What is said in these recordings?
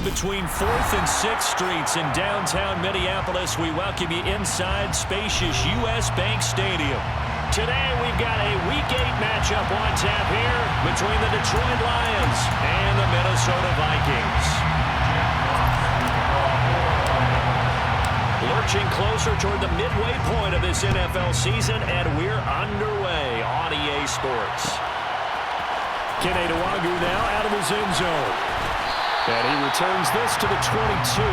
between 4th and 6th Streets in downtown Minneapolis. We welcome you inside spacious U.S. Bank Stadium. Today we've got a Week 8 matchup on tap here between the Detroit Lions and the Minnesota Vikings. Lurching closer toward the midway point of this NFL season, and we're underway on EA Sports. Kene Nwangwu now out of his end zone. And he returns this to the 22.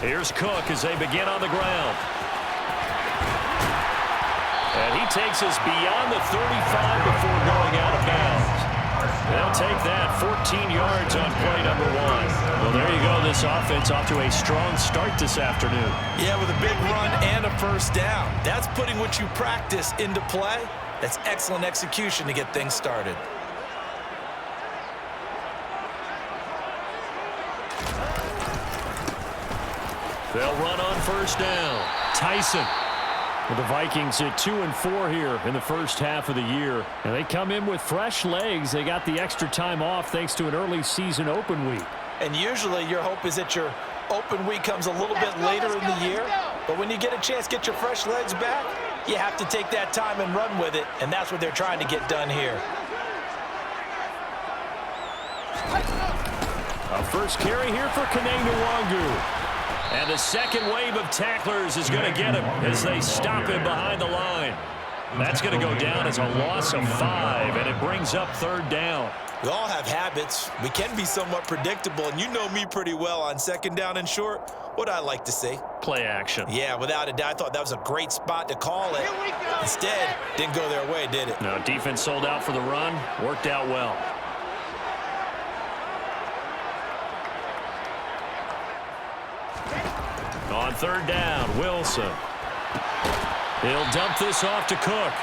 Here's Cook as they begin on the ground. And he takes us beyond the 35 before going out of bounds. They'll take that 14 yards on play number 1. Well, there you go. This offense off to a strong start this afternoon. Yeah, with a big run and a first down. That's putting what you practice into play. That's excellent execution to get things started. They'll run on first down. Tyson. Well, the Vikings at 2-4 here in the first half of the year. And they come in with fresh legs. They got the extra time off thanks to an early season open week. And usually your hope is that your open week comes a little bit later in the year. But when you get a chance to get your fresh legs back, you have to take that time and run with it. And that's what they're trying to get done here. A first carry here for Kene Nwangwu. And the second wave of tacklers is going to get him as they stop him behind the line. That's going to go down as a loss of 5, and it brings up third down. We all have habits. We can be somewhat predictable, and you know me pretty well on second down and short. What I like to see. Play action. Yeah, without a doubt. I thought that was a great spot to call it. Instead, didn't go their way, did it? No, defense sold out for the run. Worked out well. On third down, Wilson. He'll dump this off to Cook.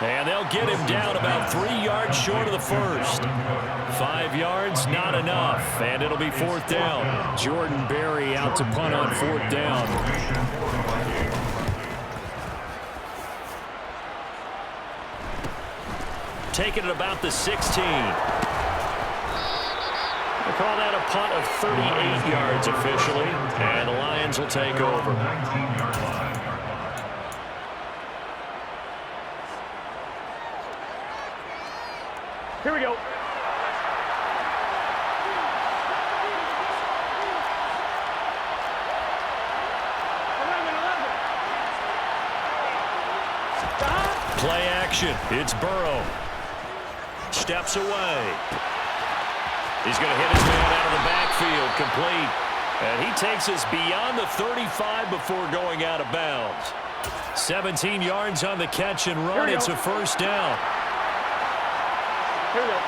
And they'll get him down about 3 yards short of the first. 5 yards, not enough. And it'll be fourth down. Jordan Berry out to punt on fourth down. Taking it about the 16. They call that a punt of 38 yards officially, and the Lions will take over. Here we go. Play action. It's Burrow. Steps away. He's going to hit his man out of the backfield, complete. And he takes us beyond the 35 before going out of bounds. 17 yards on the catch and run. It's a first down. Here we go.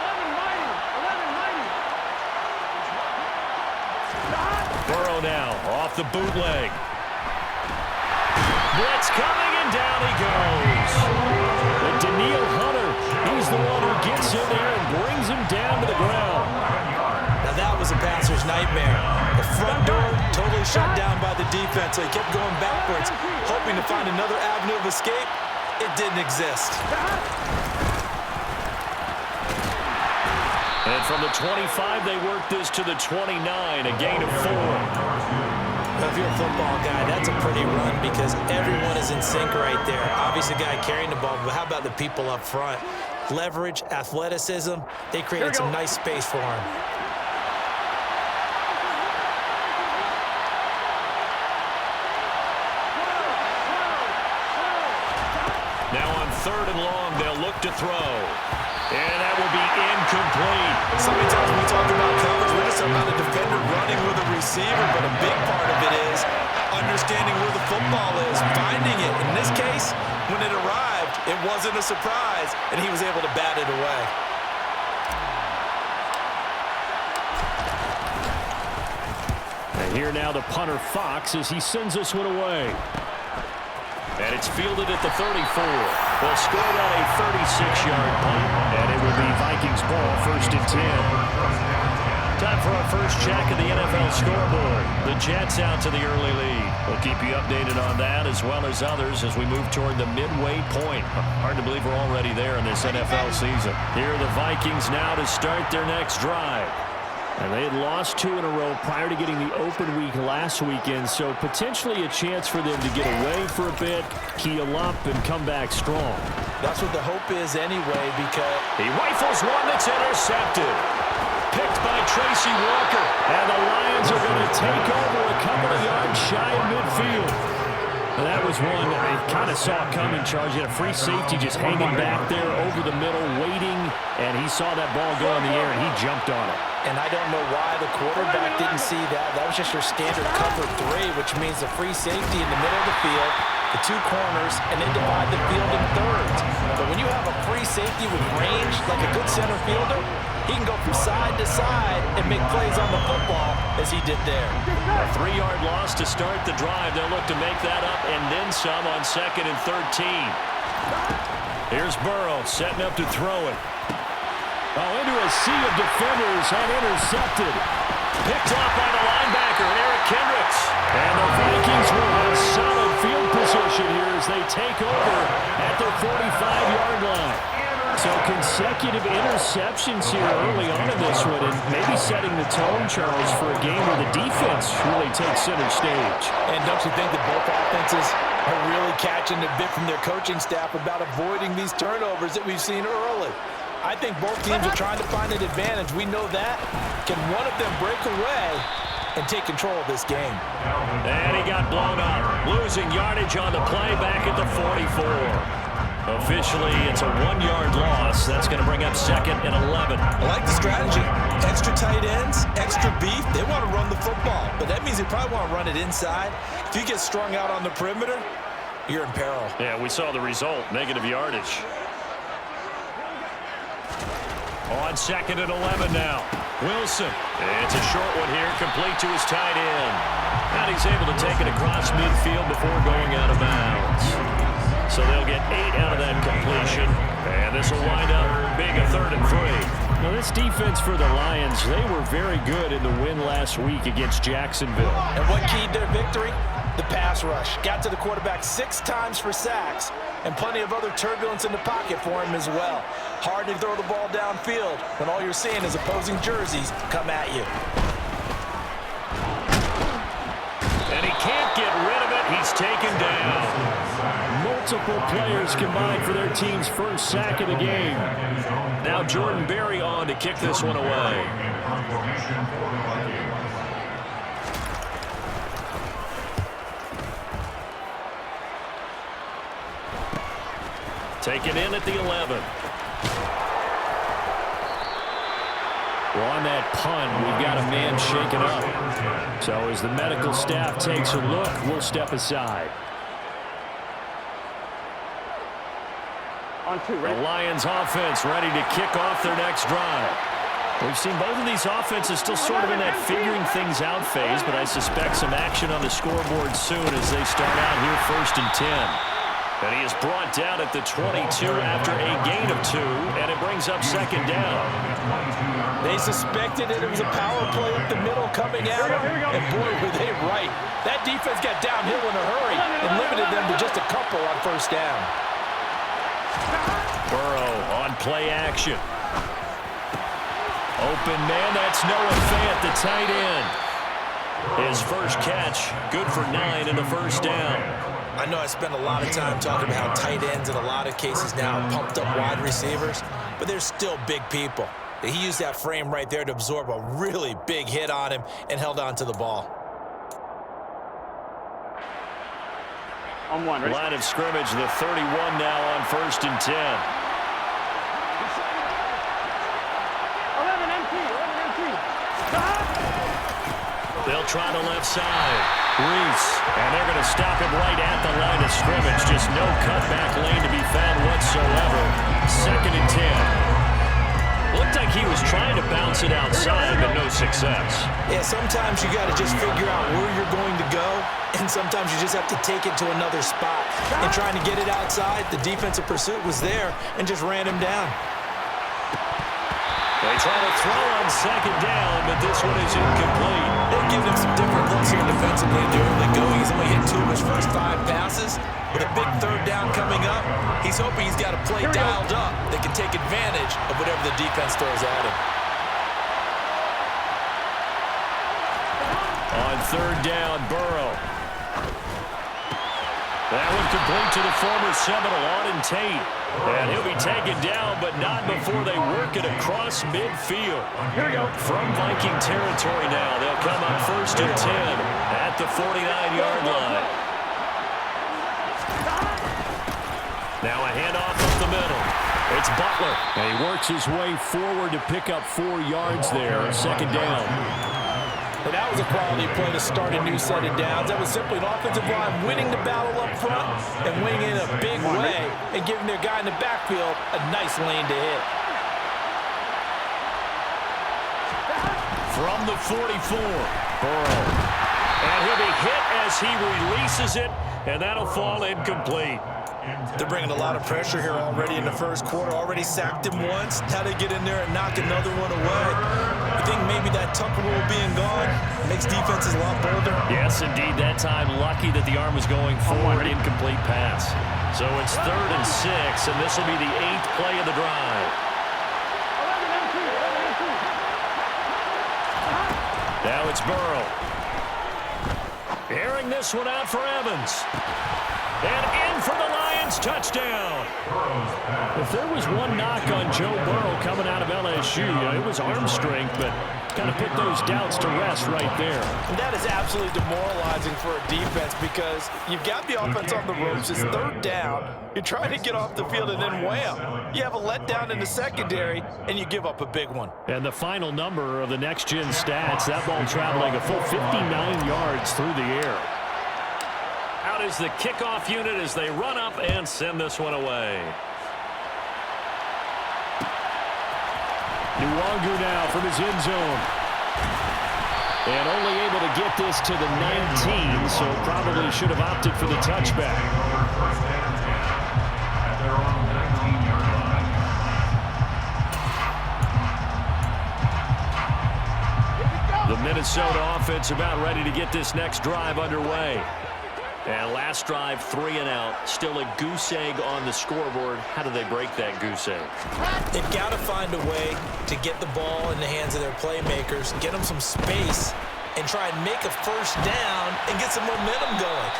11 Burrow now off the bootleg. Blitz coming, and down he goes. But Daniil Hunter, he's the one who gets in there and brings him down to the ground. Now that was a passer's nightmare. The front door totally shut down by the defense, so he kept going backwards, hoping to find another avenue of escape. It didn't exist. And from the 25, they work this to the 29, a gain of 4. If you're a football guy, that's a pretty run because everyone is in sync right there. Obviously, the guy carrying the ball, but how about the people up front? Leverage, athleticism, they created some nice space for him. Now on third and long, they'll look to throw. And that will be incomplete. So many times we talk about coverage, we're just talking about a defender running with a receiver, but a big part of it is understanding where the football is, finding it. In this case, when it arrived, it wasn't a surprise, and he was able to bat it away. And here now the punter Fox as he sends this one away. And it's fielded at the 34. They'll score that a 36-yard punt, and it will be Vikings ball, 1st and 10. Time for our first check of the NFL scoreboard. The Jets out to the early lead. We'll keep you updated on that as well as others as we move toward the midway point. Hard to believe we're already there in this NFL season. Here are the Vikings now to start their next drive. And they had lost 2 in a row prior to getting the open week last weekend, so potentially a chance for them to get away for a bit, keel up, and come back strong. That's what the hope is anyway, because he rifles one that's intercepted. Picked by Tracy Walker. And the Lions are going to take over a couple of yards shy of midfield. And that was one I kind of saw coming, Charles. You had a free safety just hanging back there over the middle, waiting, and he saw that ball go in the air, and he jumped on it. And I don't know why the quarterback didn't see that. That was just your standard cover 3, which means the free safety in the middle of the field, the 2 corners, and then divide the field in thirds. But when you have a free safety with range, like a good center fielder, he can go from side to side and make plays on the football as he did there. A 3-yard loss to start the drive. They'll look to make that up and then some on 2nd and 13. Here's Burrow setting up to throw it. Oh, into a sea of defenders and intercepted. Picked off by the linebacker, Eric Kendricks. And the Vikings will have solid field position here as they take over at their 45-yard line. So consecutive interceptions here early on in this one, and maybe setting the tone, Charles, for a game where the defense really takes center stage. And don't you think that both offenses are really catching a bit from their coaching staff about avoiding these turnovers that we've seen early? I think both teams are trying to find an advantage. We know that. Can one of them break away and take control of this game? And he got blown up, losing yardage on the play back at the 44. Officially, it's a 1-yard loss. That's going to bring up 2nd and 11. I like the strategy. Extra tight ends, extra beef. They want to run the football, but that means they probably want to run it inside. If you get strung out on the perimeter, you're in peril. Yeah, we saw the result, negative yardage. On 2nd and 11 now. Wilson. It's a short one here, complete to his tight end. And he's able to take it across midfield before going out of bounds. So they'll get 8 out of that completion. And this will wind up being a 3rd and 3. Now this defense for the Lions, they were very good in the win last week against Jacksonville. And what keyed their victory? The pass rush. Got to the quarterback 6 times for sacks, and plenty of other turbulence in the pocket for him as well. Hard to throw the ball downfield when all you're seeing is opposing jerseys come at you. And he can't get rid of it. He's taken down. Multiple players combined for their team's first sack of the game. Now Jordan Berry on to kick this one away. Taken in at the 11. Well, on that punt, we've got a man shaken up. So as the medical staff takes a look, we'll step aside. The Lions offense ready to kick off their next drive. We've seen both of these offenses still sort of in that figuring things out phase, but I suspect some action on the scoreboard soon as they start out here 1st and 10. And he is brought down at the 22 after a gain of 2, and it brings up 2nd down. They suspected it was a power play up the middle coming at them, and boy, were they right. That defense got downhill in a hurry and limited them to just a couple on 1st down. Burrow on play action. Open man, that's Noah Fant, the tight end. His first catch, good for 9 and a 1st down. I know I spend a lot of time talking about how tight ends in a lot of cases now are pumped up wide receivers, but they're still big people. He used that frame right there to absorb a really big hit on him and held on to the ball. On 1, ready? Line of scrimmage, the 31 now on 1st and 10. 11 empty. They'll try the left side. Reese, and they're going to stop him right at the line of scrimmage. Just no cutback lane to be found whatsoever. 2nd and 10. Looked like he was trying to to bounce it outside, but no success. Yeah, sometimes you got to just figure out where you're going to go, and sometimes you just have to take it to another spot. And trying to get it outside, the defensive pursuit was there and just ran him down. They try to throw on second down, but this one is incomplete. They're giving him some different looks here defensively in the early going. He's only hit 2 of his first 5 passes. With a big third down coming up, he's hoping he's got a play dialed up that can take advantage of whatever the defense throws at him. On third down, Burrow. That one complete to the former Seminole, Auden Tate. And he'll be taken down, but not before they work it across midfield. Here we go. From Viking territory now, they'll come up 1st and 10 at the 49-yard line. Now a handoff up the middle. It's Butler. And he works his way forward to pick up 4 yards there, second down. But that was a quality play to start a new set of downs. That was simply an offensive line winning the battle up front and winning in a big way and giving their guy in the backfield a nice lane to hit. From the 44, Burrow. And he'll be hit as he releases it, and that'll fall incomplete. They're bringing a lot of pressure here already in the first quarter. Already sacked him once. Now they get in there and knock another one away. I think maybe that Tucker rule being gone makes defenses a lot bolder. Yes, indeed. That time, lucky that the arm was going forward. Incomplete pass. So it's 3rd and 6, and this will be the 8th play of the drive. Now it's Burrow. Airing this one out for Evans. And in for the Lions, touchdown. If there was one knock on Joe Burrow coming out of LSU, it was arm strength, but kind of put those doubts to rest right there. And that is absolutely demoralizing for a defense because you've got the offense on the ropes. It's 3rd down. You're trying to get off the field, and then wham, you have a letdown in the secondary, and you give up a big one. And the final number of the next-gen stats, that ball traveling a full 59 yards through the air. Out is the kickoff unit as they run up and send this one away. Nwangu now from his end zone. And only able to get this to the 19, so probably should have opted for the touchback. The Minnesota offense about ready to get this next drive underway. And last drive, 3 and out. Still a goose egg on the scoreboard. How do they break that goose egg? They've got to find a way to get the ball in the hands of their playmakers, get them some space, and try and make a first down and get some momentum going.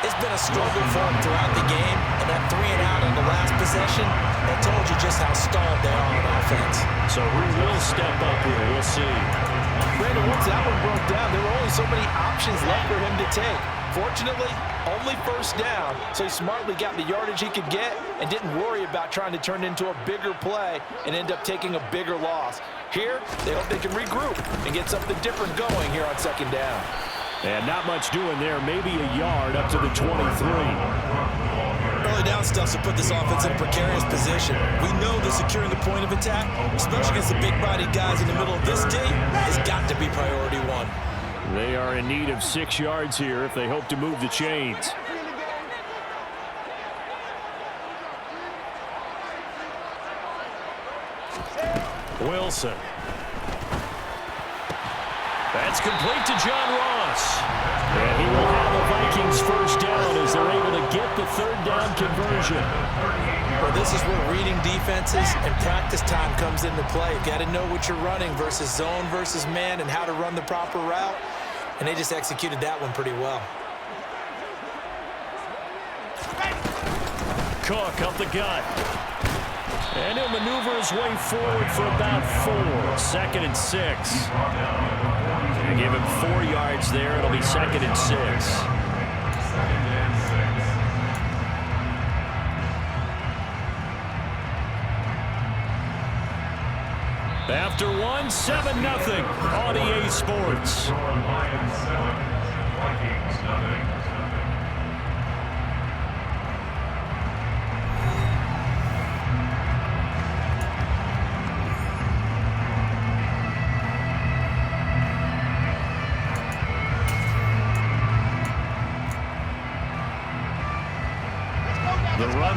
It's been a struggle for them throughout the game, and that 3 and out on the last possession, that told you just how stalled they are on offense. So who will step up here? We'll see. Brandon, once that one broke down, there were only so many options left for him to take. Fortunately, only first down, so he smartly got the yardage he could get and didn't worry about trying to turn it into a bigger play and end up taking a bigger loss. Here, they hope they can regroup and get something different going here on second down. And not much doing there, maybe a yard up to the 23. Early down stuff to put this offense in a precarious position. We know that securing the point of attack, especially against the big-bodied guys in the middle of this D, has got to be priority 1. They are in need of 6 yards here if they hope to move the chains. Wilson. That's complete to John Ross. And he will have the Vikings first down as they're able to get the 3rd down conversion. Well, this is where reading defenses and practice time comes into play. You've got to know what you're running versus zone versus man and how to run the proper route. And they just executed that one pretty well. Cook up the gut. And he'll maneuver his way forward for about 4. 2nd and 6. They give him 4 yards there. It'll be 2nd and 6. After 1, 7-0 on EA Sports.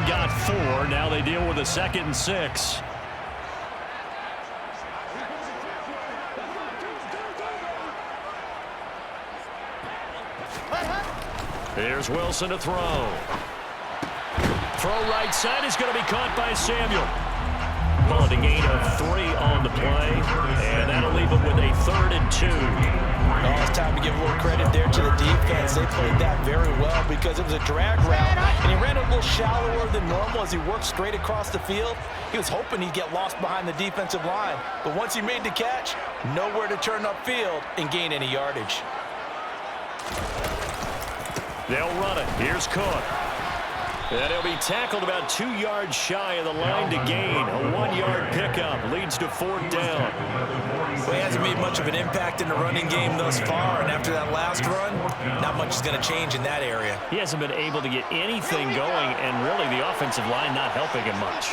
got 4. Now they deal with a 2nd and 6. Here's Wilson to throw. Throw right side is going to be caught by Samuel. Call it a gain of 3 on the play, and that'll leave him with a 3rd and 2. Oh, it's time to give a little credit there to the defense. They played that very well because it was a drag route, and he ran a little shallower than normal as he worked straight across the field. He was hoping he'd get lost behind the defensive line, but once he made the catch, nowhere to turn upfield and gain any yardage. They'll run it. Here's Cook. And he'll be tackled about 2 yards shy of the line to gain. A 1-yard pickup leads to 4th down. Well, he hasn't made much of an impact in the running game thus far, and after that last run, not much is going to change in that area. He hasn't been able to get anything going, and really the offensive line not helping him much.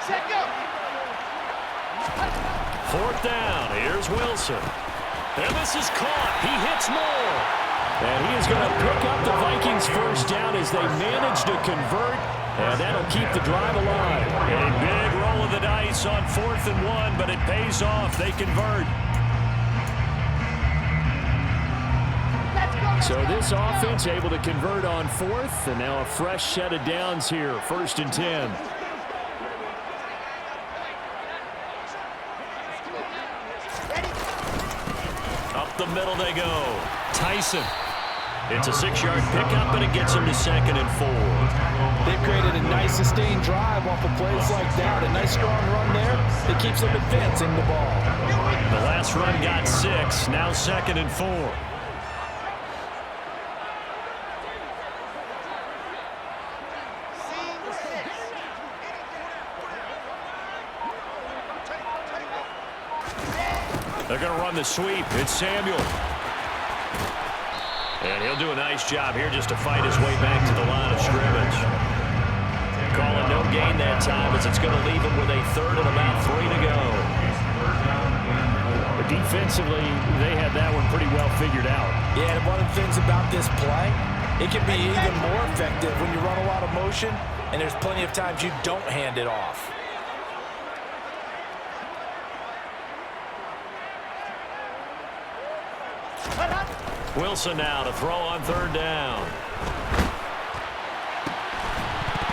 Set, go. 4th down. Here's Wilson. And this is caught. He hits more. And he is going to pick up the Vikings' 1st down as they manage to convert. And that'll keep the drive alive. A big roll of the dice on 4th and 1, but it pays off. They convert. So this offense able to convert on 4th, and now a fresh set of downs here. 1st and 10. The middle they go. Tyson. It's a 6-yard pickup, and it gets him to 2nd and 4. They've created a nice sustained drive off of plays like that. A nice strong run there that keeps them advancing the ball. The last run got 6. Now 2nd and 4. They're going to run the sweep. It's Samuel. And he'll do a nice job here just to fight his way back to the line of scrimmage. Calling no gain that time as it's going to leave him with a 3rd and about 3 to go. But defensively, they had that one pretty well figured out. Yeah, and one of the things about this play, it can be even more effective when you run a lot of motion, and there's plenty of times you don't hand it off. Wilson now to throw on 3rd down.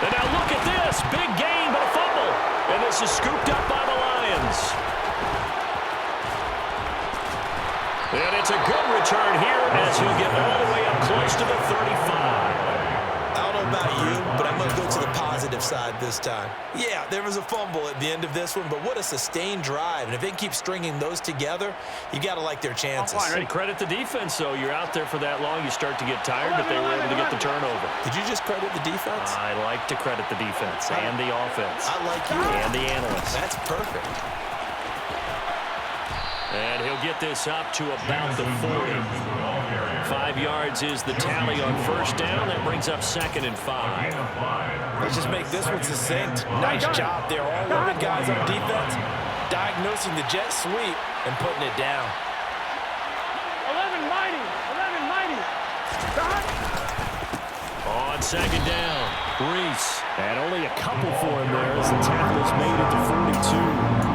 And now look at this. Big gain, but a fumble. And this is scooped up by the Lions. And it's a good return here as he'll get all the way up close to the 35. I don't know about you, but I'm going to go to the positive side this time. Yeah, there was a fumble at the end of this one, but what a sustained drive. And if they keep stringing those together, you got to like their chances. Hey, credit the defense, though. You're out there for that long, you start to get tired, but they were able to get the turnover. Did you just credit the defense? I like to credit the defense and the offense. I like you. And the analysts. That's perfect. And he'll get this up to about the 40. 5 yards is the tally on 1st down. That brings up 2nd and 5. Let's just make this one succinct. Nice job there. All 11 guys on defense diagnosing the jet sweep and putting it down. 11 mighty. 11 mighty. On 2nd down, Reese. And only a couple for him there as the tackle is made at the 42.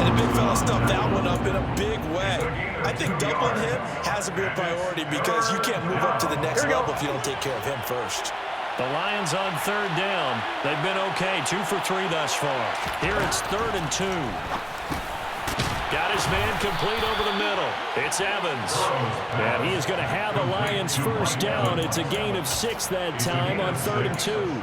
And the big fella stuffed that one up in a big way. I think doubling him has to be a priority because you can't move up to the next level if you don't take care of him first. The Lions on 3rd down. They've been okay, 2 for 3 thus far. Here it's 3rd and 2. Got his man complete over the middle. It's Evans. And he is going to have the Lions 1st down. It's a gain of 6 that time on 3rd and 2.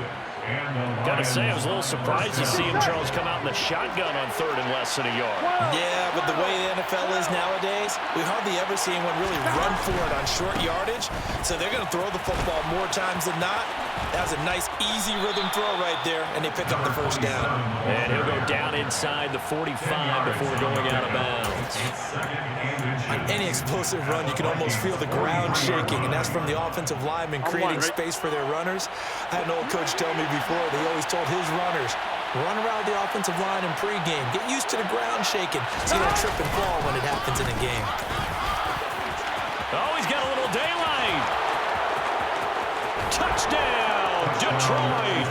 Got to say, I was a little surprised to see him, Charles, come out in the shotgun on 3rd and less than a yard. Yeah, but the way the NFL is nowadays, we hardly ever see anyone really run for it on short yardage. So they're going to throw the football more times than not. That was a nice, easy rhythm throw right there, and they pick up the 1st down. And he'll go down inside the 45 before going out of bounds. On any explosive run, you can almost feel the ground shaking, and that's from the offensive linemen creating space for their runners. I had an old coach tell me before, they always told his runners, run around the offensive line in pregame. Get used to the ground shaking so you don't trip and fall when it happens in a game. Detroit.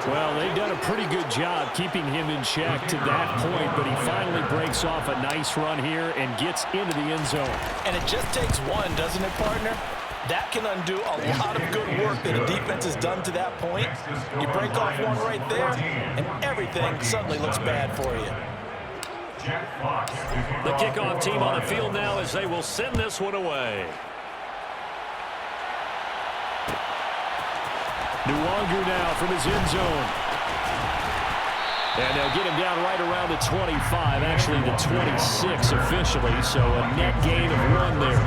Well, they've done a pretty good job keeping him in check to that point, but he finally breaks off a nice run here and gets into the end zone. And it just takes one, doesn't it, partner? That can undo a lot of good work that a defense has done to that point. You break off one right there, and everything suddenly looks bad for you. The kickoff team on the field now as they will send this one away. Nwangu now from his end zone. And they'll get him down right around the 25, actually the 26 officially, so a net gain of 1 there.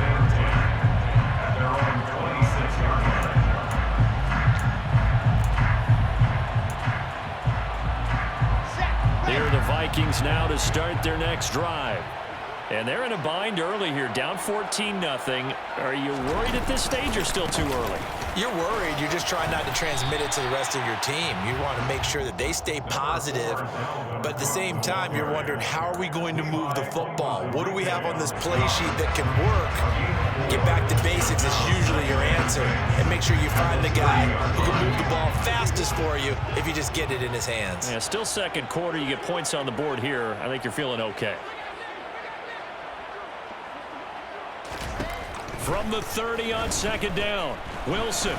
Here are the Vikings now to start their next drive. And they're in a bind early here, down 14-0. Are you worried at this stage or still too early? You're worried. You're just trying not to transmit it to the rest of your team. You want to make sure that they stay positive, but at the same time, you're wondering, how are we going to move the football? What do we have on this play sheet that can work? Get back to basics is usually your answer, and make sure you find the guy who can move the ball fastest for you if you just get it in his hands. Yeah, still second quarter. You get points on the board here. I think you're feeling okay. From the 30 on second down, Wilson.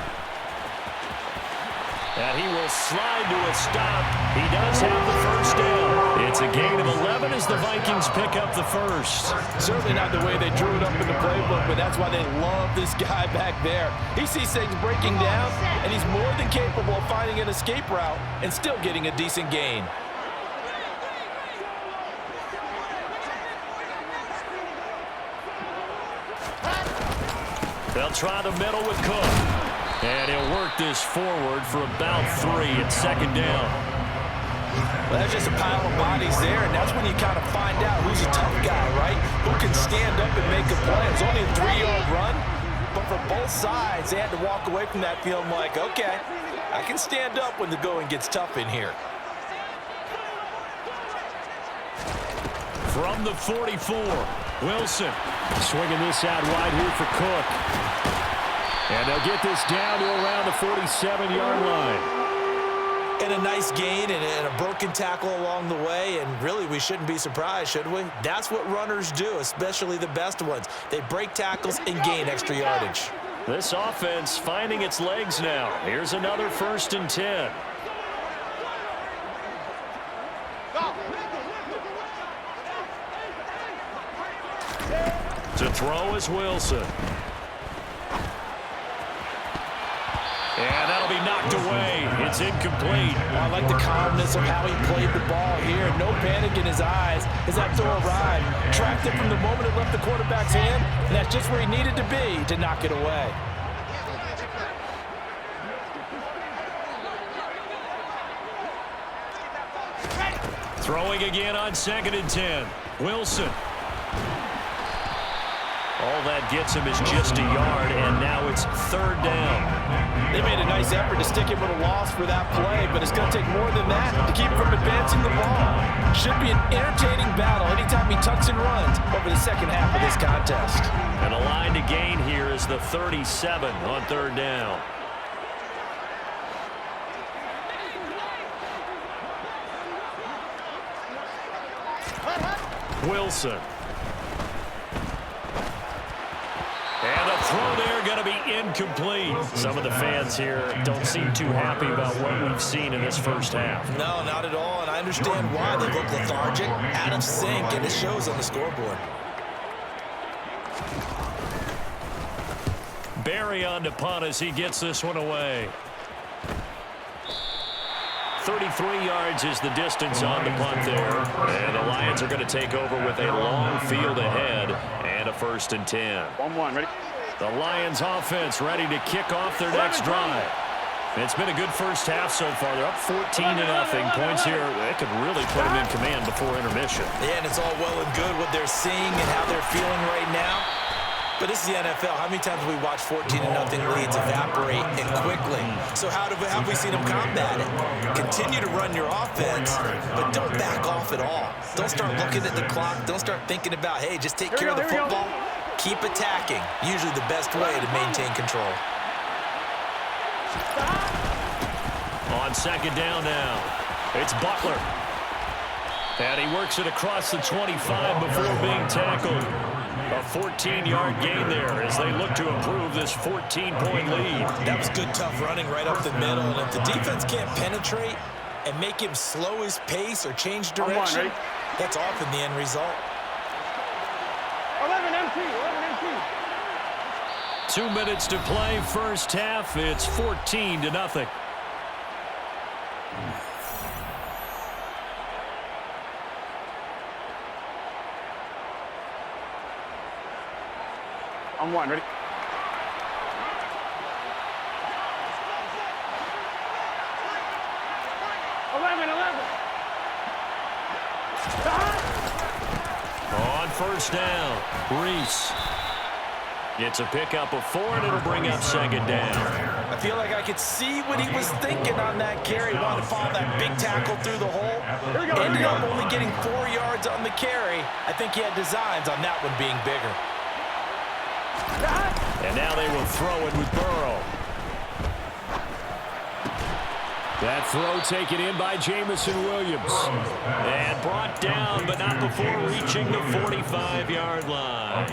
And he will slide to a stop. He does have the first down. It's a gain of 11 as the Vikings pick up the first. Certainly not the way they drew it up in the playbook, but that's why they love this guy back there. He sees things breaking down, and he's more than capable of finding an escape route and still getting a decent gain. They'll try the middle with Cook. And he'll work this forward for about 3 at second down. Well, that's just a pile of bodies there, and that's when you kind of find out who's a tough guy, right? Who can stand up and make a play. It's only a 3-yard run, but for both sides, they had to walk away from that feeling like, okay, I can stand up when the going gets tough in here. From the 44, Wilson swinging this out wide here for Cook. And they'll get this down to around the 47-yard line. And a nice gain and a broken tackle along the way, and really we shouldn't be surprised, should we? That's what runners do, especially the best ones. They break tackles and gain extra yardage. This offense finding its legs now. Here's another 1st and 10. To throw is Wilson. And that'll be knocked away. It's incomplete. I like the calmness of how he played the ball here. No panic in his eyes as that throw arrived. Tracked it from the moment it left the quarterback's hand, and that's just where he needed to be to knock it away. Throwing again on 2nd and 10. Wilson. All that gets him is just a yard, and now it's 3rd down. They made a nice effort to stick him with a loss for that play, but it's going to take more than that to keep him from advancing the ball. Should be an entertaining battle anytime he tucks and runs over the second half of this contest. And a line to gain here is the 37 on 3rd down. Wilson. And a throw there going to be incomplete. Some of the fans here don't seem too happy about what we've seen in this first half. No, not at all, and I understand why. They look lethargic, out of sync, and it shows on the scoreboard. Barry on to punt as he gets this one away. 33 yards is the distance on the punt there. And the Lions are going to take over with a long field ahead and a 1st and 10. 1-1, ready? The Lions offense ready to kick off their next drive. It's been a good first half so far. They're up 14-0. Points here, that could really put them in command before intermission. Yeah, and it's all well and good what they're seeing and how they're feeling right now. But this is the NFL. How many times have we watched 14-0 leads evaporate and quickly? So how have we seen them combat it? Continue to run your offense, but don't back off at all. Don't start looking at the clock. Don't start thinking about, hey, just take care of the football. Keep attacking. Usually the best way to maintain control. On second down now, it's Butler. And he works it across the 25 before being tackled. A 14-yard gain there as they look to improve this 14-point lead. That was good, tough running right up the middle. And if the defense can't penetrate and make him slow his pace or change direction, that's often the end result. 11 MT, 11 MT. 2 minutes to play, first half. It's 14-0. On one, ready? On first down, Reese. Gets a pickup of 4, and it'll bring up second down. I feel like I could see what he was thinking on that carry. Wanted to follow that big tackle through the hole. Ended up only getting 4 yards on the carry. I think he had designs on that one being bigger. And now they will throw it with Burrow. That throw taken in by Jamison Williams. And brought down, but not before reaching the 45-yard line.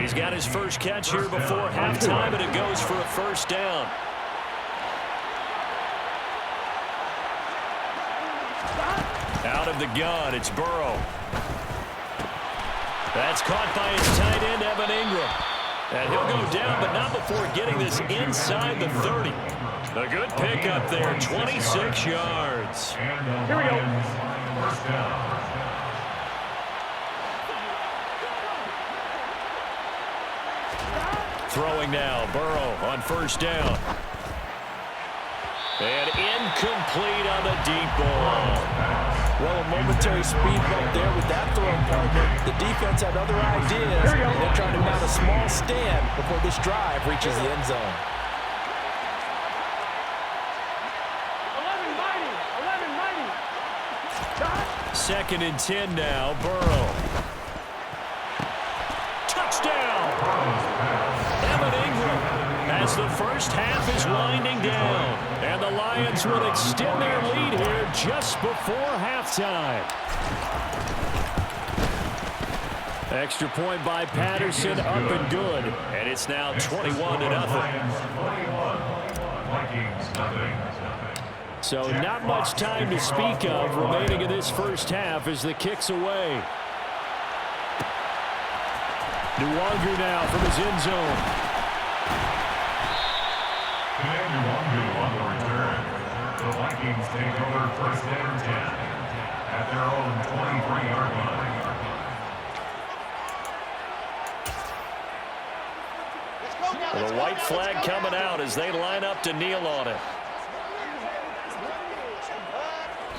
He's got his first catch here before halftime, and it goes for a first down. Out of the gun, it's Burrow. That's caught by his tight end, Evan Ingram. And he'll go down, but not before getting this inside the 30. A good pickup there, 26 yards. Here we go. Throwing now, Burrow on first down. And incomplete on the deep ball. Well, a momentary speed bump there with that throw partner. The defense had other ideas. They're trying to mount a small stand before this drive reaches the end zone. 2nd and 10 now, Burrow. Touchdown! Evan Ingram as the first half is winding down. And the Lions will extend their lead here just before halftime. Extra point by Patterson, up and good. And it's now 21-0. So not much time to speak of remaining in this first half as the kick's away. Nwangu now from his end zone. Nwangu on the return. The Vikings take over 1st and 10 at their own 23-yard line. The white flag coming out as they line up to kneel on it.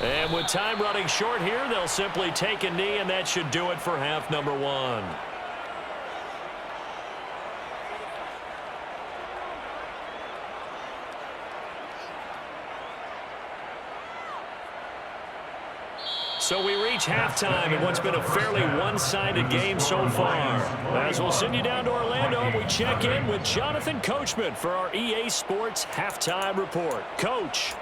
And with time running short here, they'll simply take a knee, and that should do it for half number 1. So we reach halftime in what's been a fairly one-sided game so far. As we'll send you down to Orlando, and we check in with Jonathan Coachman for our EA Sports Halftime Report. Coach.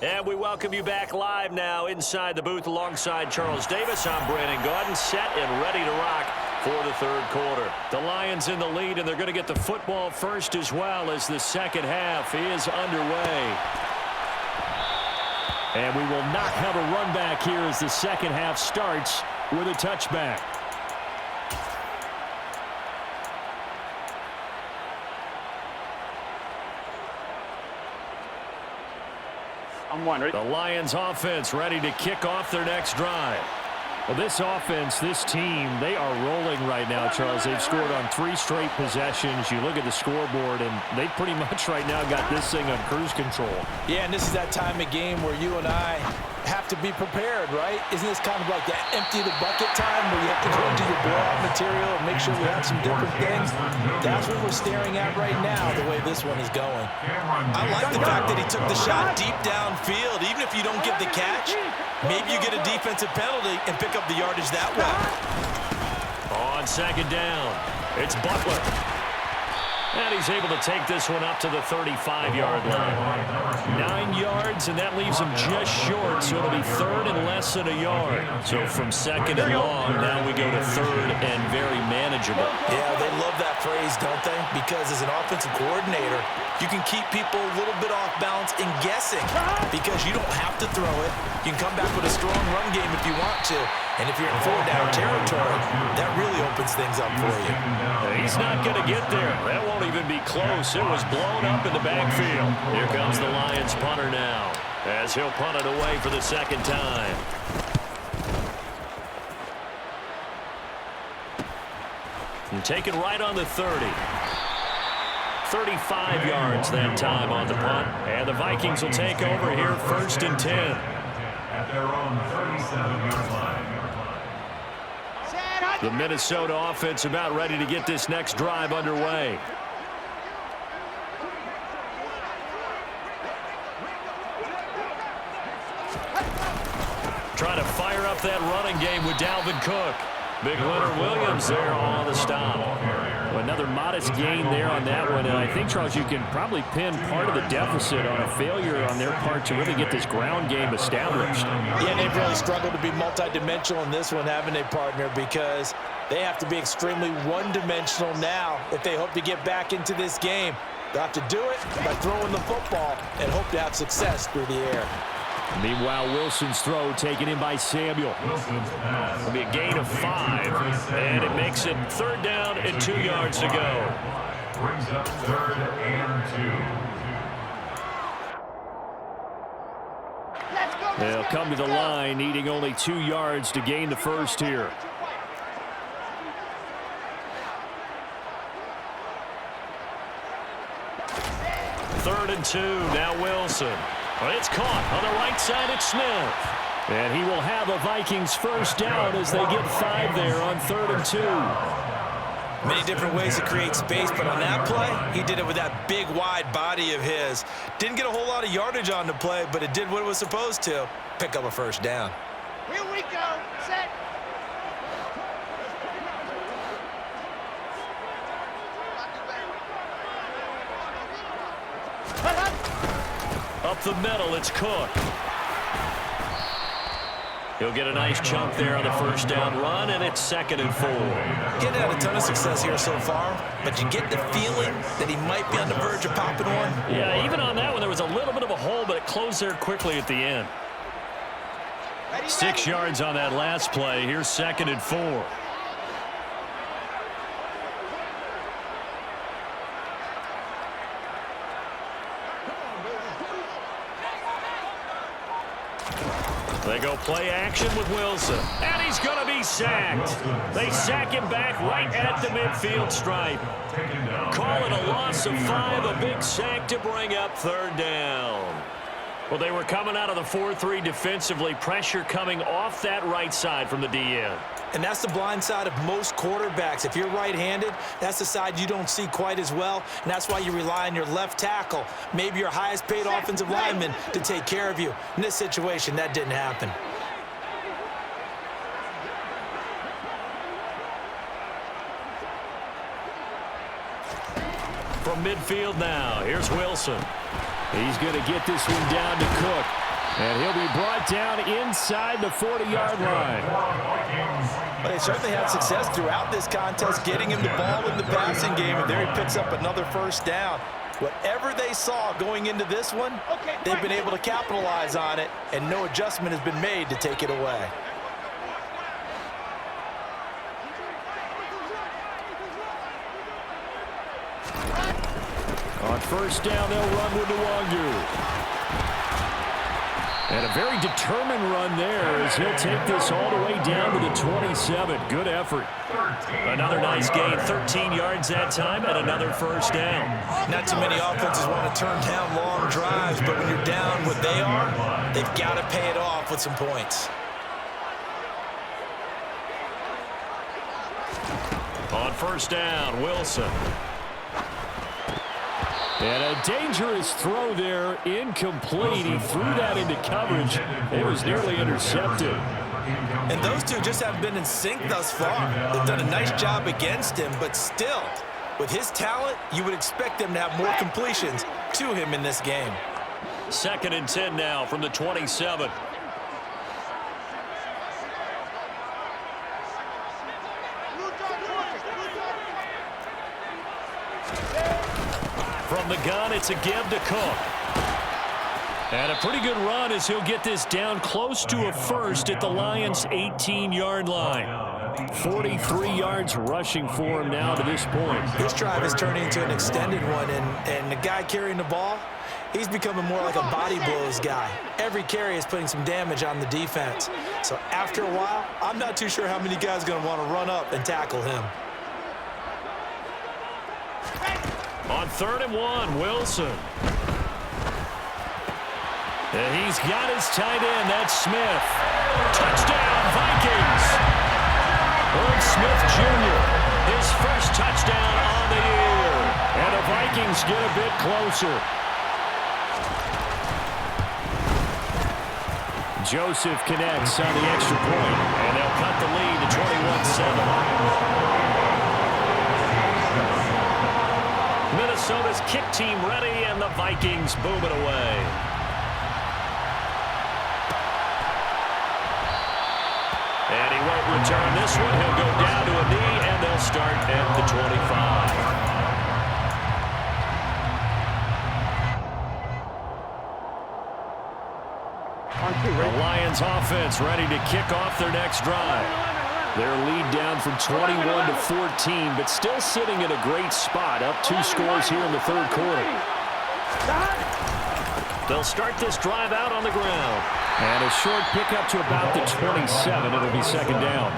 And we welcome you back live now inside the booth alongside Charles Davis. I'm Brandon Gaudin, set and ready to rock for the 3rd quarter. The Lions in the lead, and they're going to get the football first as well as the second half is underway. And we will not have a run back here as the second half starts with a touchback. I'm one, ready? The Lions offense ready to kick off their next drive. Well, this offense, this team, they are rolling right now, Charles. They've scored on 3 straight possessions. You look at the scoreboard, and they pretty much right now got this thing on cruise control. Yeah, and this is that time of game where you and I have to be prepared, right? Isn't this kind of like that empty the bucket time where you have to go into your blowout material and make sure we have some different things? That's what we're staring at right now, the way this one is going. I like the fact that he took the shot deep downfield. Even if you don't get the catch, maybe you get a defensive penalty and pick up the yardage that way. On second down, it's Butler. And he's able to take this one up to the 35-yard line. 9 yards, and that leaves him just short, so it'll be third and less than a yard. So from second and long, now we go to third and very manageable. Yeah, they love that phrase, don't they? Because as an offensive coordinator, you can keep people a little bit off balance and guessing because you don't have to throw it. You can come back with a strong run game if you want to. And if you're in 4-down territory, that really opens things up for you. He's not going to get there. That won't even be close. It was blown up in the backfield. Here comes the Lions punter now as he'll punt it away for the second time. And taken right on the 30. 35 yards that time on the punt. And the Vikings will take over here first and 10. At their own 37-yard line. The Minnesota offense about ready to get this next drive underway. Trying to fire up that running game with Dalvin Cook. Big Leonard Williams there on the stop. Another modest gain there on that one. And I think, Charles, you can probably pin part of the deficit on a failure on their part to really get this ground game established. Yeah, they've really struggled to be multidimensional in this one, haven't they, partner? Because they have to be extremely one-dimensional now if they hope to get back into this game. They'll have to do it by throwing the football and hope to have success through the air. Meanwhile, Wilson's throw taken in by Samuel. It'll be a gain of 5, and it makes it third down and 2 yards to go. Brings up third and 2. They'll come to the line, needing only 2 yards to gain the first here. Third and 2, now Wilson. Well, it's caught on the right side. It's Smith. And he will have a Vikings first down as they get 5 there on third and 2. Many different ways to create space, but on that play, he did it with that big, wide body of his. Didn't get a whole lot of yardage on the play, but it did what it was supposed to, pick up a first down. Here we go. Set. Up the middle, it's Cook. He'll get a nice chunk there on the first down run, and it's second and 4. Getting had a ton of success here so far, but you get the feeling that he might be on the verge of popping one. Yeah, even on that one, there was a little bit of a hole, but it closed there quickly at the end. 6 yards on that last play. Here's second and 4. They go play action with Wilson, and he's going to be sacked. They sack him back right at the midfield stripe. Call it a loss of 5, a big sack to bring up third down. Well, they were coming out of the 4-3 defensively, pressure coming off that right side from the DN. And that's the blind side of most quarterbacks. If you're right-handed, that's the side you don't see quite as well, and that's why you rely on your left tackle, maybe your highest-paid offensive lineman, to take care of you. In this situation, that didn't happen. From midfield now, here's Wilson. He's going to get this one down to Cook. And he'll be brought down inside the 40-yard line. But they certainly had success throughout this contest, getting him the ball in the passing game, and there he picks up another first down. Whatever they saw going into this one, they've been able to capitalize on it, and no adjustment has been made to take it away. On first down, they'll run with Nwangu. And a very determined run there as he'll take this all the way down to the 27. Good effort. Another nice gain, 13 yards that time, and another first down. Not too many offenses want to turn down long drives, but when you're down what they are, they've got to pay it off with some points. On first down, Wilson. And a dangerous throw there, incomplete. He threw that into coverage. It was nearly intercepted. And those two just haven't been in sync thus far. They've done a nice job against him, but still, with his talent, you would expect him to have more completions to him in this game. 2nd and 10 now from the 27. From the gun, it's a give to Cook. And a pretty good run as he'll get this down close to a first at the Lions' 18-yard line. 43 yards rushing for him now to this point. This drive is turning into an extended one, and the guy carrying the ball, he's becoming more like a body blows guy. Every carry is putting some damage on the defense. So after a while, I'm not too sure how many guys are going to want to run up and tackle him. On 3rd and 1, Wilson. And he's got his tight end. That's Smith. Touchdown, Vikings. Irv Smith Jr., his first touchdown on the year. And the Vikings get a bit closer. Joseph connects on the extra point, and they'll cut the lead to 21-7. Minnesota's kick team ready, and the Vikings boom it away. And he won't return this one. He'll go down to a knee, and they'll start at the 25. The Lions offense ready to kick off their next drive. Their lead down from 21 to 14, but still sitting in a great spot, up 2 scores here in the 3rd quarter. They'll start this drive out on the ground. And a short pickup to about the 27. It'll be 2nd down.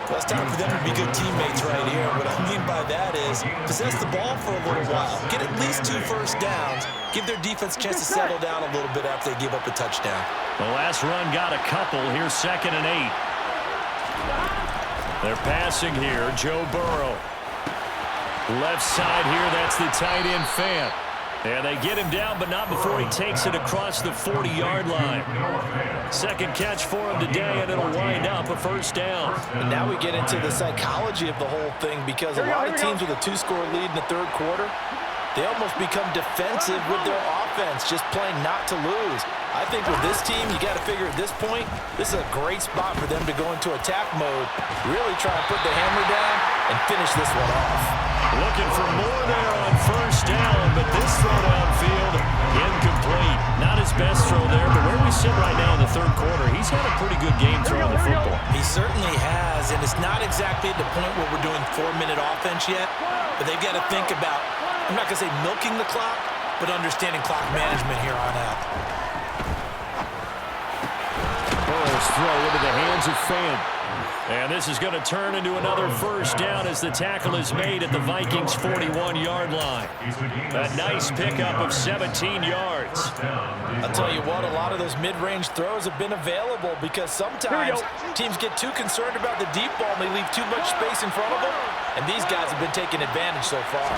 Well, it's time for them to be good teammates right here. What I mean by that is possess the ball for a little while. Get at least 2 first downs. Give their defense a chance to settle down a little bit after they give up a touchdown. The last run got a couple. Here's 2nd and 8. They're passing here. Joe Burrow. Left side here, that's the tight end Fant. And they get him down, but not before he takes it across the 40-yard line. 2nd catch for him today, and it'll wind up a first down. And now we get into the psychology of the whole thing, because a lot of teams with a 2-score lead in the 3rd quarter, they almost become defensive with their offense, just playing not to lose. I think with this team, you got to figure at this point, this is a great spot for them to go into attack mode, really try and put the hammer down and finish this one off. Looking for more there on first down, but this throw downfield incomplete. Not his best throw there, but where we sit right now in the 3rd quarter, he's had a pretty good game throwing the football. He certainly has, and it's not exactly at the point where we're doing 4-minute offense yet, but they've got to think about, I'm not going to say milking the clock, but understanding clock management here on out. Burrow's throw into the hands of Fant. And this is going to turn into another first down as the tackle is made at the Vikings' 41-yard line. A nice pickup of 17 yards. I'll tell you what, a lot of those mid-range throws have been available, because sometimes teams get too concerned about the deep ball and they leave too much space in front of them, and these guys have been taking advantage so far.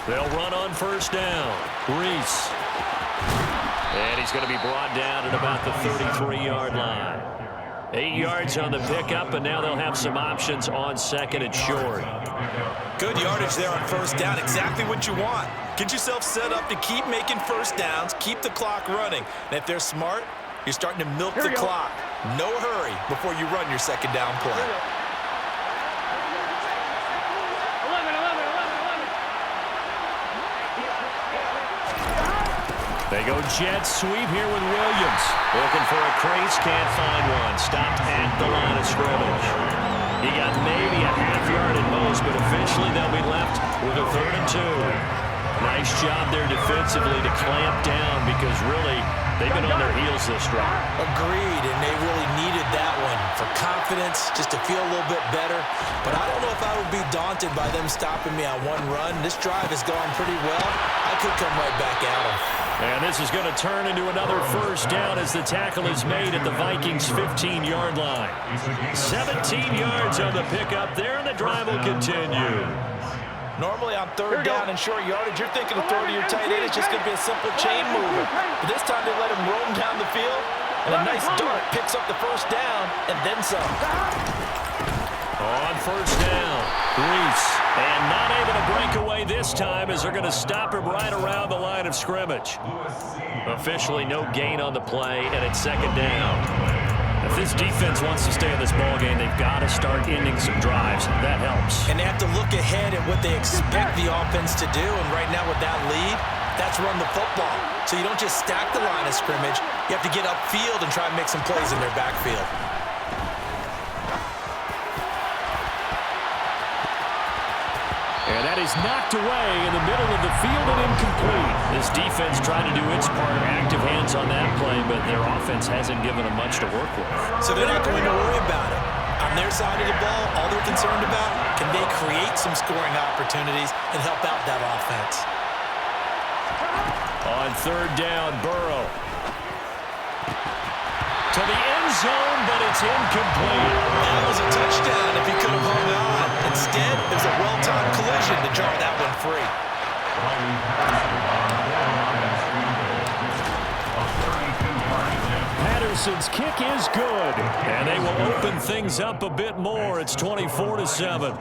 They'll run on first down. Reese. And he's going to be brought down at about the 33-yard line. 8 yards on the pickup, and now they'll have some options on 2nd and short. Good yardage there on first down. Exactly what you want. Get yourself set up to keep making first downs, keep the clock running. And if they're smart, you're starting to milk the clock. No hurry before you run your 2nd down play. They go jet sweep here with Williams. Looking for a crease, can't find one. Stopped at the line of scrimmage. He got maybe a half yard at most, but officially they'll be left with a 3rd and 2. Nice job there defensively to clamp down, because really they've been on their heels this drive. Agreed, and they really needed that one for confidence, just to feel a little bit better. But I don't know if I would be daunted by them stopping me on one run. This drive has gone pretty well. I could come right back at them. And this is going to turn into another first down as the tackle is made at the Vikings' 15-yard line. 17 yards on the pickup there, and the drive will continue. Normally on 3rd down and short yardage, you're thinking of throw to your tight end. It's just going to be a simple chain mover. But this time they let him roam down the field, And a nice dart picks up the first down and then some. On first down, Reese. And not able to break away this time as they're going to stop him right around the line of scrimmage. Officially no gain on the play, and it's second down. If this defense wants to stay in this ballgame, they've got to start ending some drives. That helps. And they have to look ahead at what they expect the offense to do. And right now with that lead, that's run the football. So you don't just stack the line of scrimmage. You have to get upfield and try and make some plays in their backfield. And that is knocked away in the middle of the field and incomplete. This defense tried to do its part, active hands on that play, but their offense hasn't given them much to work with. So they're not going to worry about it. On their side of the ball, all they're concerned about, can they create some scoring opportunities and help out that offense? On third down, Burrow. To the end zone, but it's incomplete. That was a touchdown if he could have hung on. Instead, it was a well-timed collision to jar that one free. Patterson's kick is good, and they will open things up a bit more. It's 24-7.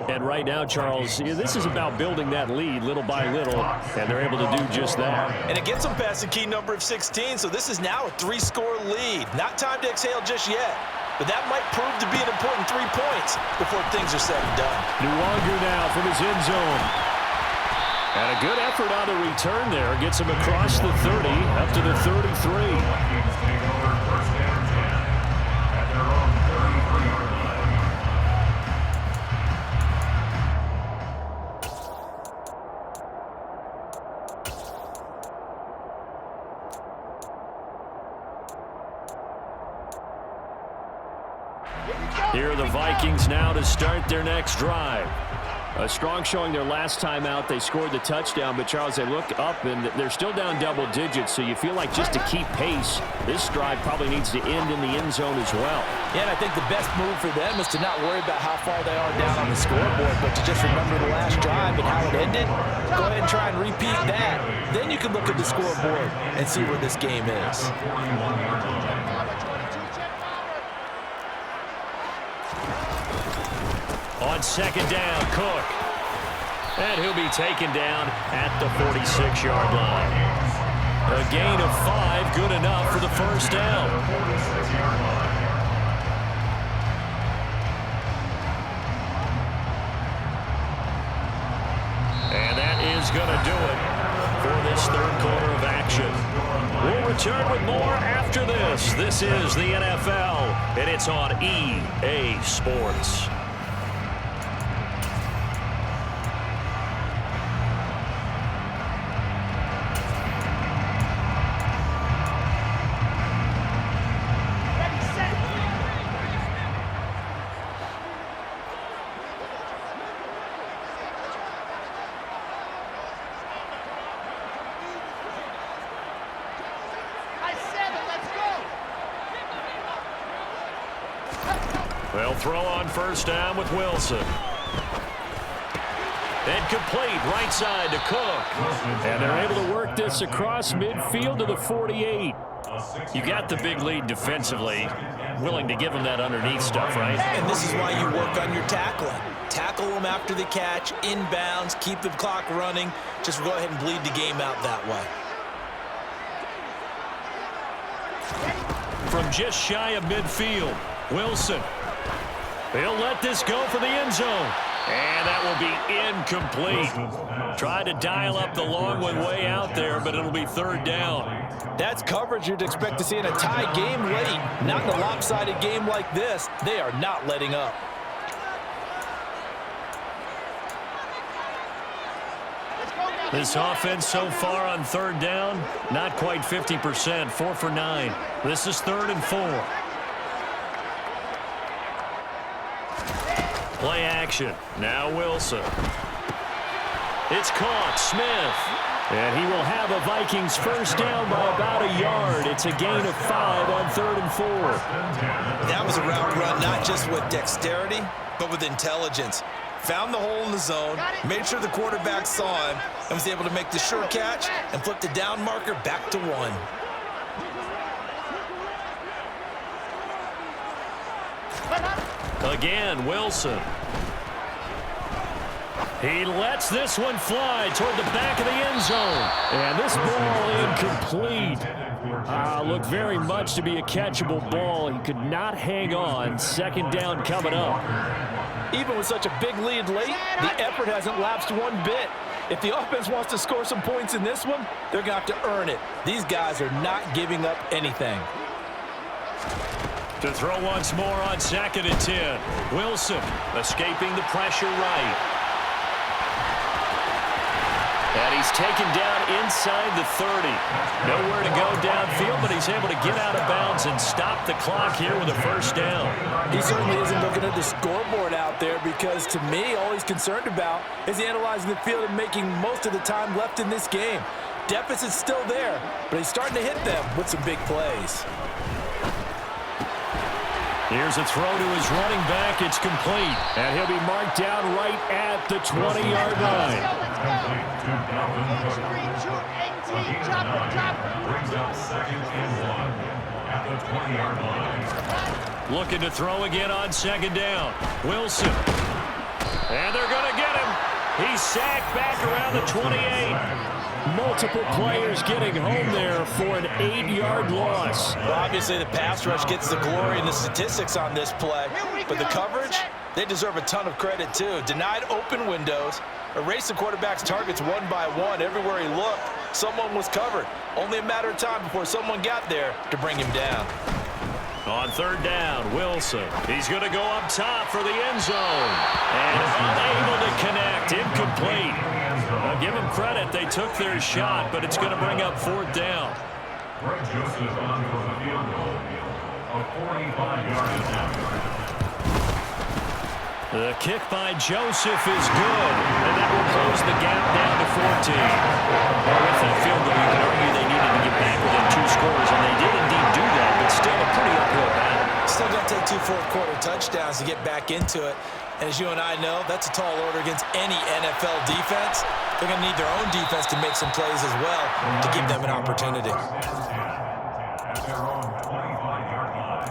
And right now, Charles, this is about building that lead little by little, and they're able to do just that. And it gets them past the key number of 16, so this is now a 3-score lead. Not time to exhale just yet, but that might prove to be an important 3 points before things are said and done. Nuwagu now from his end zone. And a good effort on the return there. Gets him across the 30, up to the 33. Vikings take over first down and 10 at their own 33-yard line. Here are the Vikings now to start their next drive. A strong showing their last time out. They scored the touchdown, but Charles, they look up and they're still down double digits, so you feel like just to keep pace, this drive probably needs to end in the end zone as well. Yeah, and I think the best move for them is to not worry about how far they are down on the scoreboard, but to just remember the last drive and how it ended. Go ahead and try and repeat that. Then you can look at the scoreboard and see where this game is. On second down, Cook. And he'll be taken down at the 46-yard line. A gain of 5, good enough for the first down. And that is going to do it for this third quarter of action. We'll return with more after this. This is the NFL, and it's on EA Sports. They'll throw on first down with Wilson. And complete right side to Cook. And they're able to work this across midfield to the 48. You got the big lead defensively. Willing to give them that underneath stuff, right? And this is why you work on your tackling. Tackle them after the catch, inbounds, keep the clock running. Just go ahead and bleed the game out that way. From just shy of midfield, Wilson. He'll let this go for the end zone. And that will be incomplete. Tried to dial up the long one way out there, but it'll be third down. That's coverage you'd expect to see in a tie game late. Not in a lopsided game like this. They are not letting up. This offense so far on third down, not quite 50%, 4 for 9. This is 3rd and 4. Play action. Now Wilson. It's caught. Smith. And he will have a Vikings first down by about a yard. It's a gain of 5 on 3rd and 4. That was a route run not just with dexterity, but with intelligence. Found the hole in the zone, made sure the quarterback saw him, and was able to make the sure catch and flip the down marker back to 1. Again, Wilson. He lets this one fly toward the back of the end zone. And this ball incomplete. Looked very much to be a catchable ball. He could not hang on. Second down coming up. Even with such a big lead late, the effort hasn't lapsed one bit. If the offense wants to score some points in this one, they're going to have to earn it. These guys are not giving up anything. To throw once more on 2nd and 10. Wilson escaping the pressure right. And he's taken down inside the 30. Nowhere to go downfield, but he's able to get out of bounds and stop the clock here with a first down. He certainly isn't looking at the scoreboard out there because, to me, all he's concerned about is analyzing the field and making most of the time left in this game. Deficit's still there, but he's starting to hit them with some big plays. Here's a throw to his running back. It's complete. And he'll be marked down right at the 20-yard line. Brings up 2nd and 1 at the 20-yard line. Looking to throw again on 2nd down. Wilson. And they're going to get him. He's sacked back around the 28. Multiple players getting home there for an 8-yard loss. Well, obviously, the pass rush gets the glory and the statistics on this play. But the coverage, they deserve a ton of credit, too. Denied open windows, erased the quarterback's targets one by one. Everywhere he looked, someone was covered. Only a matter of time before someone got there to bring him down. On 3rd down, Wilson. He's going to go up top for the end zone. And unable to connect. Incomplete. Now, give them credit. They took their shot, but it's going to bring up 4th down. Greg Joseph on for the field goal. A 45-yard attempt. The kick by Joseph is good, and that will close the gap down to 14. Well, with that field goal, you can argue they needed to get back within 2 scores, and they did indeed do that, but still a pretty uphill battle. Still going to take 2 fourth-quarter touchdowns to get back into it. And as you and I know, that's a tall order against any NFL defense. They're going to need their own defense to make some plays as well to give them an opportunity. At their own 25-yard line.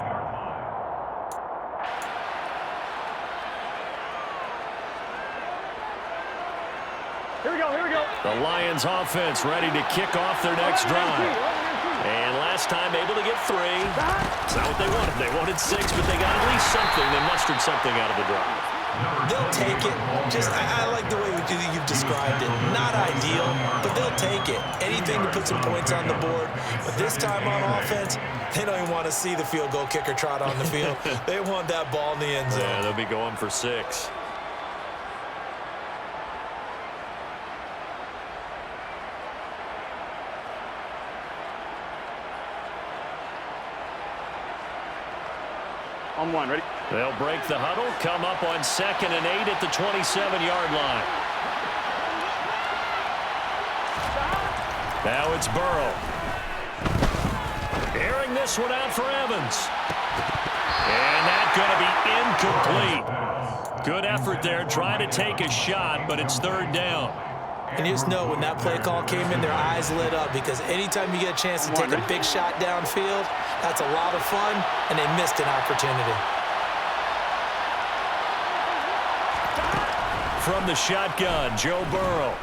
Here we go, here we go. The Lions offense ready to kick off their next drive. And last time able to get 3. It's not what they wanted. They wanted 6, but they got at least something. They mustered something out of the drive. They'll take it. I like the way you've described it. Not ideal, but they'll take it. Anything to put some points on the board. But this time on offense, they don't even want to see the field goal kicker trot on the field. They want that ball in the end zone. Yeah, they'll be going for 6. On 1, ready? They'll break the huddle, come up on 2nd and 8 at the 27-yard line. Now it's Burrow. Airing this one out for Evans. And that's going to be incomplete. Good effort there, trying to take a shot, but it's 3rd down. And you just know when that play call came in, their eyes lit up because anytime you get a chance to take a big shot downfield, that's a lot of fun, and they missed an opportunity. From the shotgun, Joe Burrow.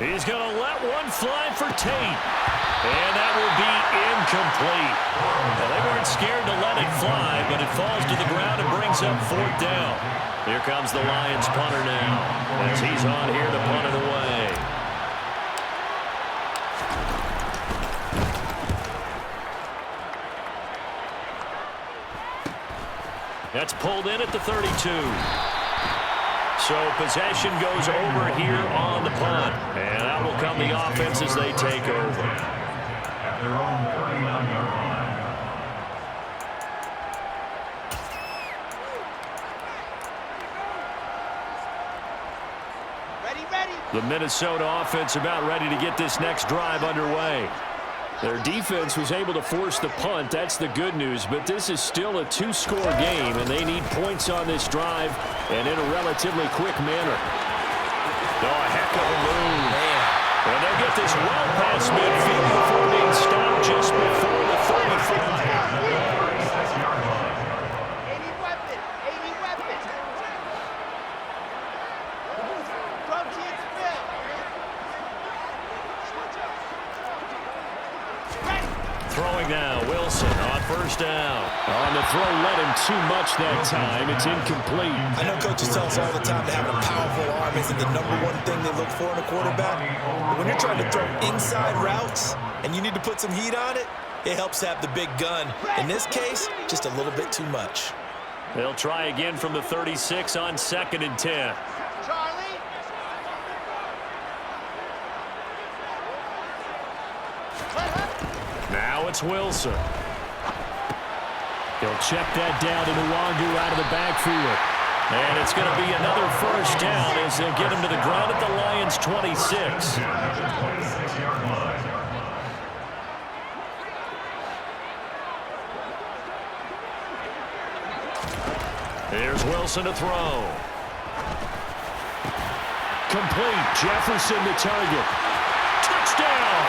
He's going to let one fly for Tate. And that will be incomplete. Well, they weren't scared to let it fly, but it falls to the ground and brings up 4th down. Here comes the Lions punter now, as he's on here to punt it away. That's pulled in at the 32. So possession goes over here on the punt. And out will come the offense as they take over. At their own 39-yard line. Ready. The Minnesota offense about ready to get this next drive underway. Their defense was able to force the punt. That's the good news. But this is still a 2-score game, and they need points on this drive and in a relatively quick manner. Oh, a heck of a move. And they'll get this well past midfield before being stopped just before the 35. 80 weapon, 80 first down. On the throw, led him too much that time. It's incomplete. I know coaches tell us all the time that having a powerful arm isn't the #1 thing they look for in a quarterback. But when you're trying to throw inside routes and you need to put some heat on it, it helps to have the big gun. In this case, just a little bit too much. They'll try again from the 36 on 2nd and 10. Charlie. Now it's Wilson. He'll check that down to Nwangu out of the backfield. And it's going to be another first down as they'll get him to the ground at the Lions' 26. Here's Wilson to throw. Complete. Jefferson the target. Touchdown!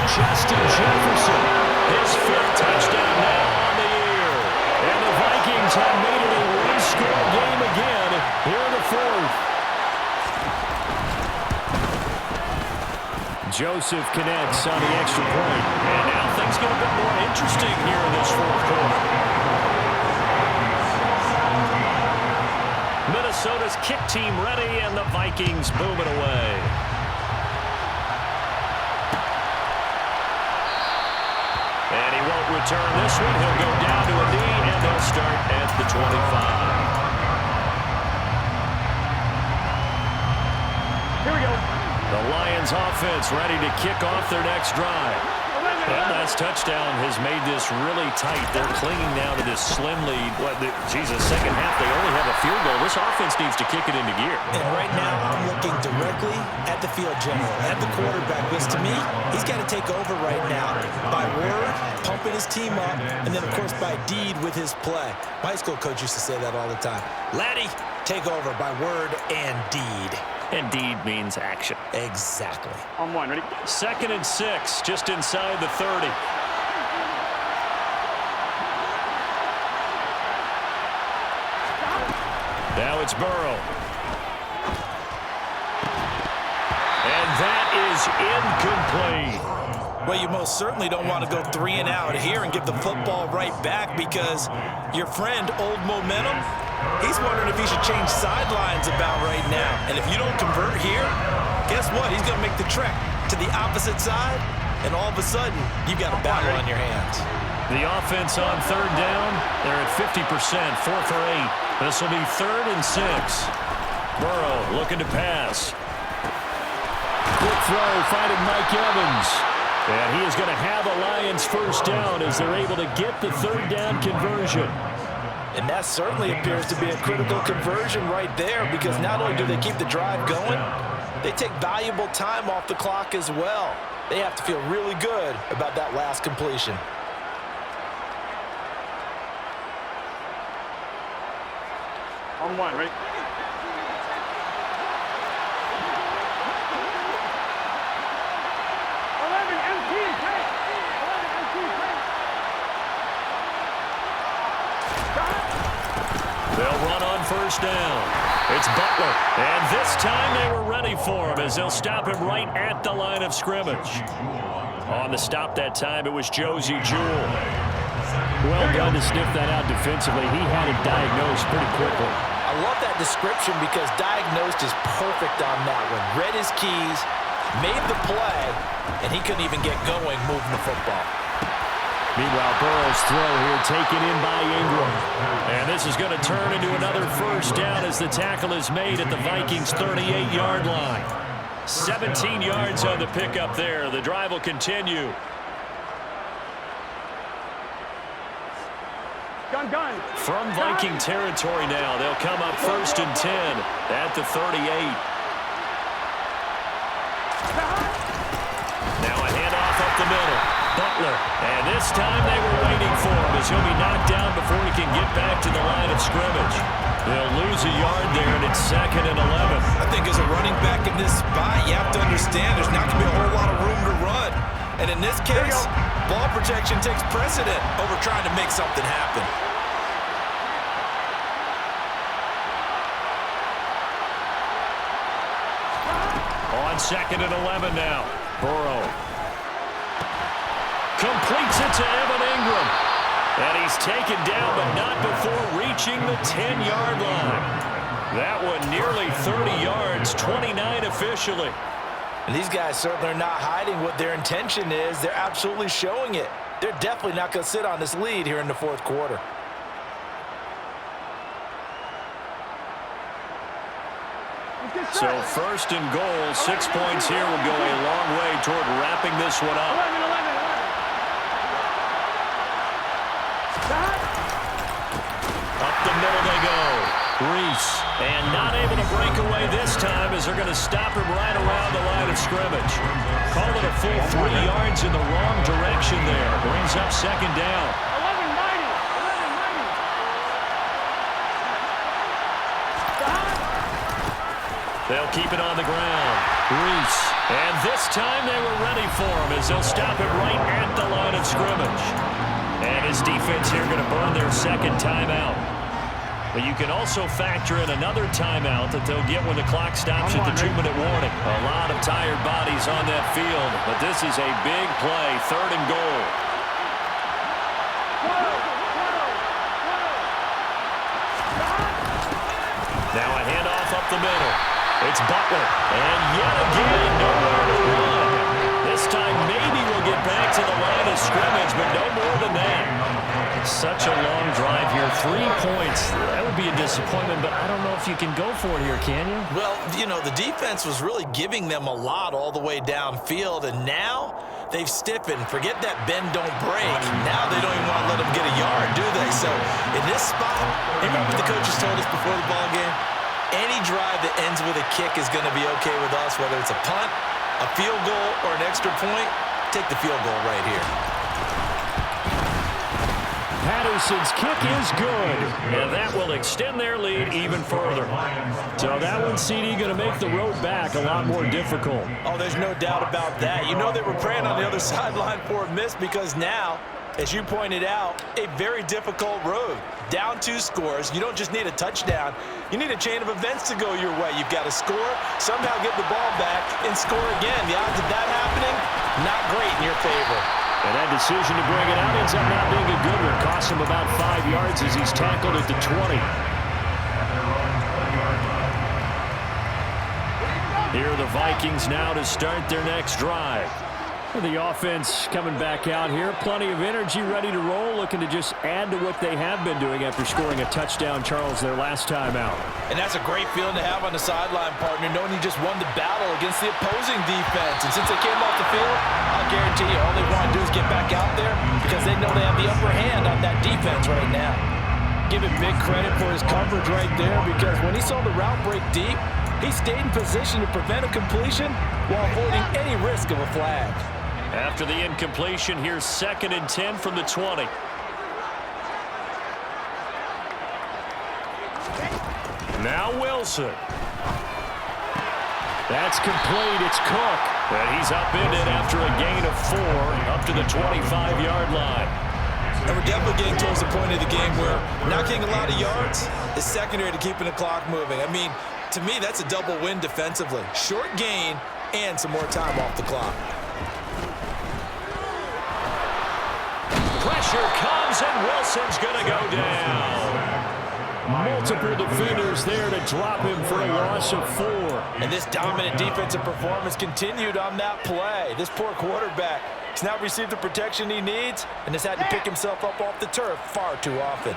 Justin Jefferson. His 5th touchdown now on the year. And the Vikings have made it a one-score game again here in the 4th. Joseph connects on the extra point. And now things get a bit more interesting here in this 4th quarter. Minnesota's kick team ready, and the Vikings boom it away. And he won't return this one. He'll go down to a knee, and they'll start at the 25. Here we go. The Lions offense ready to kick off their next drive. And that's touchdown has made this really tight. They're clinging now to this slim lead. Jesus, second half, they only have a field goal. This offense needs to kick it into gear. And right now, I'm looking directly at the field general, at the quarterback, because to me, he's got to take over right now by word, pumping his team up, and then, of course, by deed with his play. My high school coach used to say that all the time. Laddie, take over by word and deed. And deed means action. Exactly. On 1, ready? 2nd and 6, just inside the 30. Now it's Burrow. And that is incomplete. Well, you most certainly don't want to go 3 and out here and give the football right back because your friend, Old Momentum, he's wondering if he should change sidelines about right now. And if you don't convert here, guess what? He's going to make the trek to the opposite side, and all of a sudden, you've got a battle on your hands. The offense on 3rd down, they're at 50%, 4 for 8. This will be 3rd and 6. Burrow looking to pass. Quick throw, finding Mike Evans. And he is going to have a Lions first down as they're able to get the 3rd down conversion. And that certainly appears to be a critical conversion right there because not only do they keep the drive going, they take valuable time off the clock as well. They have to feel really good about that last completion. On 1, ready? They'll run on first down. It's Butler. And this time they were ready for him as they'll stop him right at the line of scrimmage. On the stop that time, it was Josie Jewell. Well done to sniff that out defensively. He had it diagnosed pretty quickly. I love that description because diagnosed is perfect on that one. Read his keys, made the play, and he couldn't even get going moving the football. Meanwhile, Burrow's throw here taken in by Ingram. And this is going to turn into another first down as the tackle is made at the Vikings' 38-yard line. 17 yards on the pickup there. The drive will continue. Gun. From Viking territory now, they'll come up 1st and 10 at the 38. Now a handoff up the middle. Butler, and this time they were waiting for him as he'll be knocked down before he can get back to the line of scrimmage. They'll lose a yard there, and it's 2nd and 11. I think as a running back in this spot, you have to understand there's not going to be a whole lot of room to run. And in this case, ball protection takes precedent over trying to make something happen. On 2nd and 11 now, Burrow. Completes it to Evan Ingram. And he's taken down, but not before reaching the 10-yard line. That one nearly 30 yards, 29 officially. And these guys certainly are not hiding what their intention is. They're absolutely showing it. They're definitely not going to sit on this lead here in the fourth quarter. So first and goal, 6 points here will go a long way toward wrapping this one up. 11. Up the middle they go. Reese. And not able to break away this time as they're going to stop him right around the line of scrimmage. Call it a full 3 yards in the wrong direction there. Brings up second down. 11-90. They'll keep it on the ground. Reese. And this time they were ready for him as they'll stop him right at the line of scrimmage. And his defense here going to burn their second timeout. But you can also factor in another timeout that they'll get when the clock stops at the 2-minute warning. A lot of tired bodies on that field, but this is a big play, third and goal. Now a handoff up the middle. It's Butler, and yet again, nowhere to run. This time maybe we'll get back to the line of scrimmage, but no more than that. Such a long drive here. 3 points. That would be a disappointment, but I don't know if you can go for it here, can you? Well, you know, the defense was really giving them a lot all the way downfield, and now they've stiffened. Forget that bend, don't break. Now they don't even want to let them get a yard, do they? So in this spot, remember what the coaches told us before the ball game? Any drive that ends with a kick is going to be okay with us, whether it's a punt, a field goal, or an extra point. Take the field goal right here. Patterson's kick is good, and that will extend their lead even further. So that one, CD, going to make the road back a lot more difficult. Oh, there's no doubt about that. You know they were praying on the other sideline for a miss because now, as you pointed out, a very difficult road. Down 2 scores. You don't just need a touchdown. You need a chain of events to go your way. You've got to score, somehow get the ball back, and score again. The odds of that happening, not great in your favor. And that decision to bring it out ends up not being a good one. Costs him about 5 yards as he's tackled at the 20. Here are the Vikings now to start their next drive. The offense coming back out here. Plenty of energy, ready to roll, looking to just add to what they have been doing after scoring a touchdown, Charles, their last time out. And that's a great feeling to have on the sideline, partner, knowing you just won the battle against the opposing defense. And since they came off the field, I'll guarantee you all they want to do is get back out there because they know they have the upper hand on that defense right now. Give him big credit for his coverage right there because when he saw the route break deep, he stayed in position to prevent a completion while avoiding any risk of a flag. After the incompletion, here's 2nd and 10 from the 20. Now Wilson. That's complete. It's Cook. And he's upended after a gain of 4 up to the 25-yard line. And we're definitely getting towards the point of the game where not getting a lot of yards is secondary to keeping the clock moving. I mean, to me, that's a double win defensively. Short gain and some more time off the clock. Pressure comes, and Wilson's going to go down. Multiple defenders there to drop him for a loss of 4. And this dominant defensive performance continued on that play. This poor quarterback has not received the protection he needs and has had to pick himself up off the turf far too often.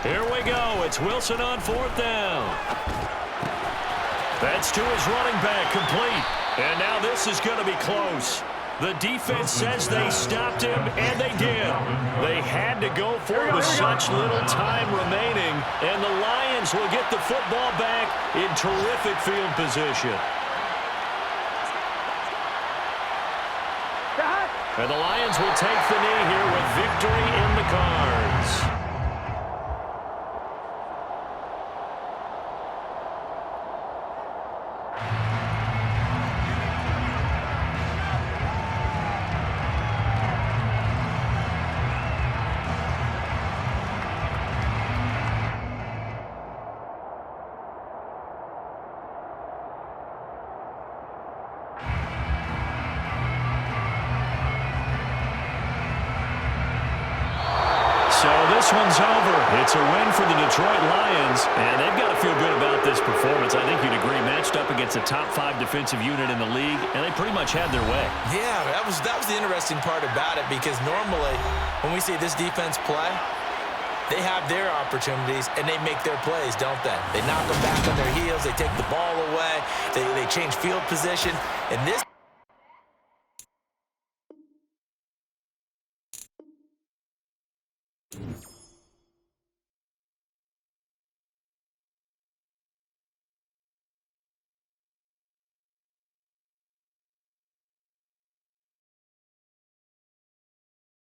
Here we go. It's Wilson on 4th down. That's to his running back, complete. And now this is going to be close. The defense says they stopped him, and they did. They had to go for it with such little time remaining, and the Lions will get the football back in terrific field position. And the Lions will take the knee here with victory in the cards. this one's over. It's a win for the Detroit Lions, and they've got to feel good about this performance. I think you'd agree, matched up against a top 5 defensive unit in the league, and they pretty much had their way. Yeah, that was the interesting part about it, because normally when we see this defense play, they have their opportunities, and they make their plays, don't they? They knock them back on their heels. They take the ball away. They change field position. And this